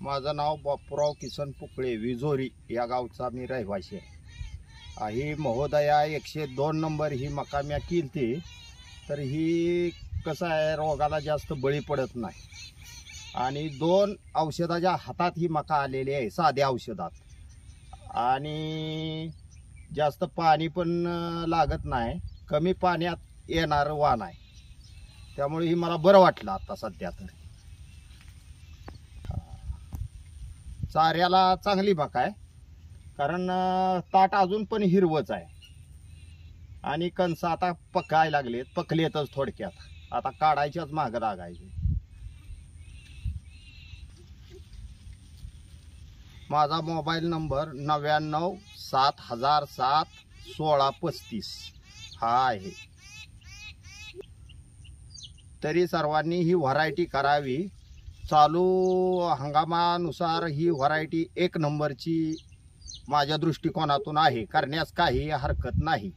माझं नाव बापूराव किसन पुकळे, विजोरी या गावचा मी रहिवासी आहे. ही महोदया 102 नंबर ही मका म्या केलती. तर ही कसं आहे, रोगाला जास्त बळी पडत नाही आणि 2 औषधाच्या हातात ही मका आलेली आहे, साध्या औषधात. आणि जास्त पाणी पण लागत नाही, कमी पाण्यात येणारं वाण आहे. त्यामुळे ही मला बरं वाटलं आता सध्या. तर चाऱ्याला चांगली मका आहे, कारण ताट अजून पण हिरवच आहे आणि कणसं आता पकायला लागलेत, पकलेतच थोडक्यात. आता काढायच्याच मागं लागायचे. माझा मोबाईल नंबर 9970071635 हा आहे. तरी सर्वांनी ही व्हरायटी करावी. चालू हंगामानुसार ही व्हरायटी 1 नंबरची माझ्या दृष्टिकोनातून आहे, करण्यास काही हरकत नाही.